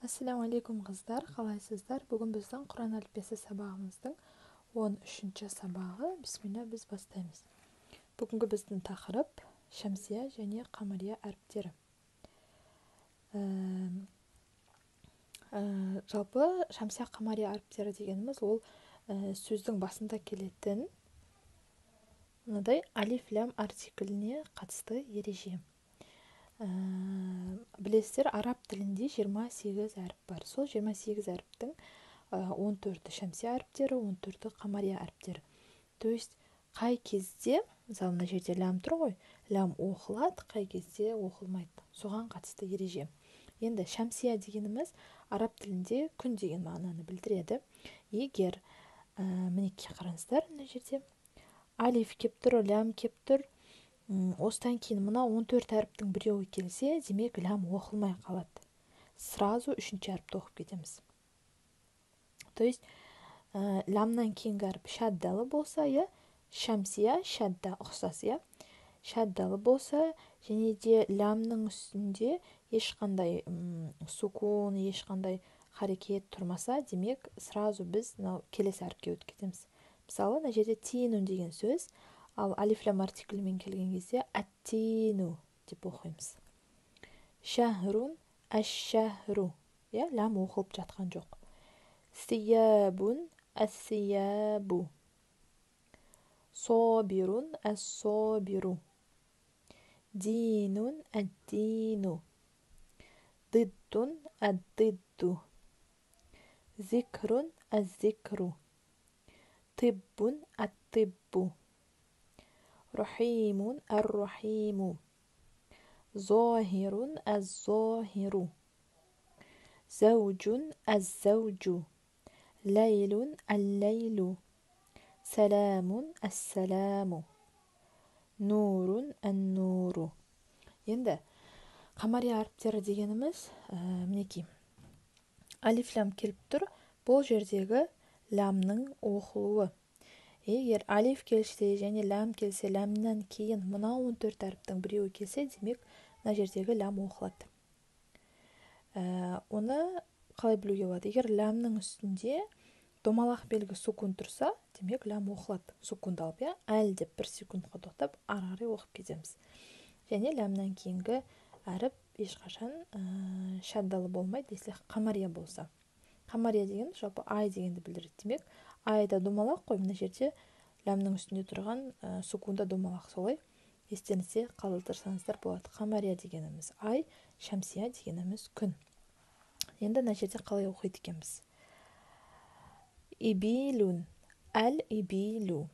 Ассаламу алейкум қыздар, қалайсыздар? Бүгін біздің Құран әліппесі сабағымыздың 13-ші сабағы. Бисмилля, біз бастаймыз. Бүгінгі біздің тақырып шәмсия және қамария әріптері. Жалпы шәмсия қамария әріптері дегеніміз ол сөздің басында келетін мынадай алиф лям артикліне қатысты ереже. Білесіздер, араб тілінде 28 әріп бар. Сол 28 әріптің 14-і шәмсия әріптері, 14-і қамария әріптері. То есть қай кезде, мысалы мына жерде лям тұр ғой, лям оқылады, қай кезде оқылмайды. Соған қатысты ереже. Енді шәмсия дегеніміз араб тілінде күн деген мағынаны білдіреді. Егер мінекей қараңыздар, мына жерде алиф кеп тұр, лям кеп тұр, осыдан кейін мына 14 әріптің біреуі келсе, демек лям оқылмай қалады. Сразу 3-ші әріпті оқып кетеміз. То есть лямнан кейінгі әріп шаддалы болса, шәмсия, шадда ұқсас, шаддалы болса, және де лямның үстінде ешқандай сукун, ешқандай харекет тұрмаса, демек сразу біз келесі әріпке өтіп кетеміз. Мысалы, мына жерде тиінун деген сөз, ал алиф лям артиклімен келген кезде аттину деп оқимыз. Шахрун, әш-шахру. Лям оқылып жатқан жоқ. Сиябун, әс-сиябу. Собирун, әс-собиру. Динун, әд-дину. Диддун, әд-дидду. Зикрун, әз-зикру. Тиббун, әд-тиббу. رحيم الرحيم ظاهر الظاهر زوج الزوج ليل الليل سلام السلام نور النور. Енді қамария әріптері дегеніміз мінекей алиф лям келіп тұр. Бұл жердегі лямның оқылуы. Егер алиф келсе және лям келсе, лямнан кейін мына 14 әріптің біреуі келсе, демек мына жердегі лям оқылады. Оны қалай білуге болады? Егер лямның үстінде домалақ белгі сукун тұрса, демек лям оқылады. Сукунды алып, әл деп 1 секундқа тоқтап, ары оқып кетеміз. Және лямнан кейінгі әріп ешқашан шаддалы болмайды, если қамария болса. Қамария деген жалпы ай дегенді білдіреді. Демек айда домалақ қой, мына жерде лямның үстінде тұрған сукунда домалақ, солай естеріңізде қалдырсаңыздар болады. Қамария дегеніміз ай, шәмсия дегеніміз күн. Енді мына жерде қалай оқиды екенбіз? Ибилун, әл-ибилу.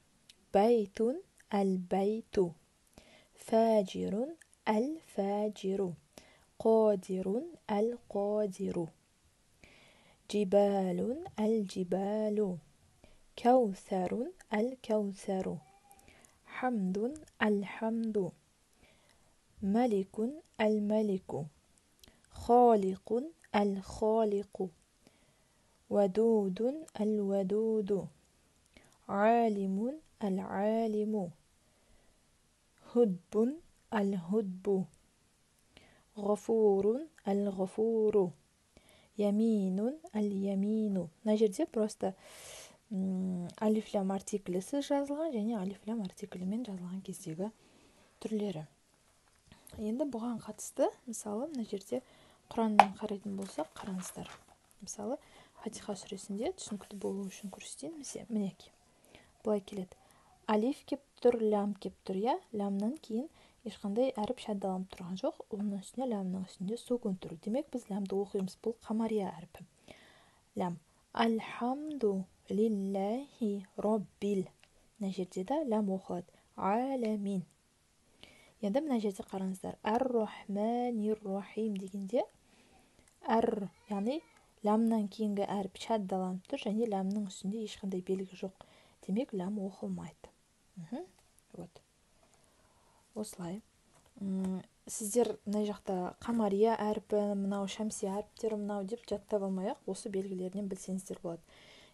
Бәйтун, әл-бәйту. Фәджирун, әл-фәджиру. Қодирун, әл-қодиру. Джибалун, әл-джибалу. Кәусәрун, әл-кәусәру. Хамдун, әл-хамду. Мәликун, әл-мәлику. Халиқун, әл-халиқу. Вадудун, әл-вадуду. Алимун, әл-алиму. Худбун, әл-худбу. Ғафурун, әл-ғафуру. Яминун, әл-ямину. Мына жерде просто алиф лям артиклісі жазылған және алиф лям артиклімен жазылған кездегі түрлері. Енді бұған қатысты, мысалы, мына жерде Құраннан қарайтын болсақ, қараңыздар. Мысалы, Фатиха сүресінде түсінікті болу үшін көрсетейін. Мінекей. Бұлай келеді. Алиф кеп тұр, лям кеп тұр, лямнан кейін ешқандай әріп шаддаланып тұрған жоқ. Оның үстіне лямның үстінде сукун тұр. Демек біз лямды оқимыз. Бұл қамария әріпі. Лям. Алхамду лиллахи роббил. Мына жерде де лям оқылады. Аламин. Енді мына жерде қараңыздар. Ар-рахманир-рахим дегенде әр, яғни лямнан кейінгі әріп шаддаланып тұр, және лямның үстінде ешқандай белгі жоқ. Демек лям оқылмайды. Вот. Осылай. Сіздер мына жақта қамария әріпі, мынау шәмсия әріптері, мынау деп жаттап алмай-ақ, осы белгілерінен білсеңіздер болады.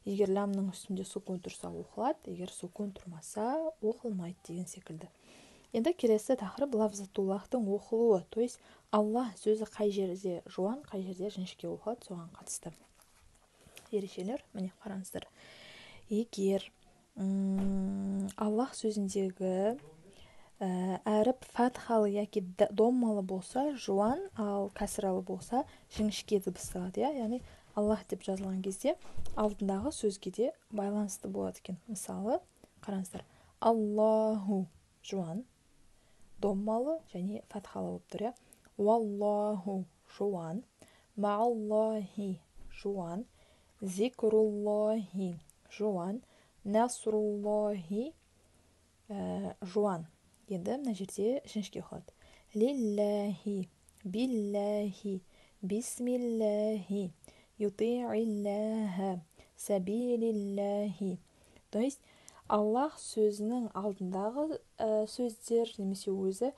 Егер лямның үстінде сукун тұрса оқылады, егер сукун тұрмаса оқылмайды деген секілді. Енді келесі тақырып лафзатуллахтың оқылуы, то есть Аллах сөзі қай жерде жуан, қай жерде жіңішке оқылады, соған қатысты ережелер. Міне қараңыздар. Егер Аллах сөзіндегі әріп фатхалы яки доммалы болса жуан, ал кәсіралы болса жіңішке дыбысталады. Яғни Аллах деп жазылған кезде алдындағы сөзге де байланысты болады екен. Мысалы, қараңыздар. Аллаху жуан, доммалы және фатхалы болып тұр. Валлаху жуан, мааллахи жуан, зикруллахи жуан, насруллахи жуан. Енді мына жерде жіңішке оқылады. Лиллахи, биллахи, бисмиллахи, юти'иллаха, сабилиллахи. То есть Аллах сөзінің алдындағы сөздер немесе өзі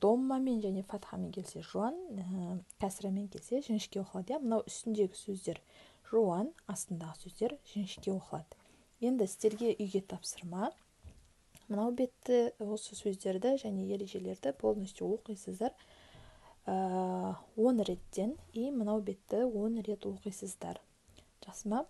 доммамен және фатхамен келсе жуан, кәсірамен келсе жіңішке оқылады. Мынау үстіндегі сөздер жуан, астындағы сөздер жіңішке оқылады. Енді сіздерге үйге тапсырма. Мынау бетті осы сөздерді және ережелерді полностью оқисыздар 10 реттен, и мынау бетті 10 рет оқисыздар. Жақсы ма?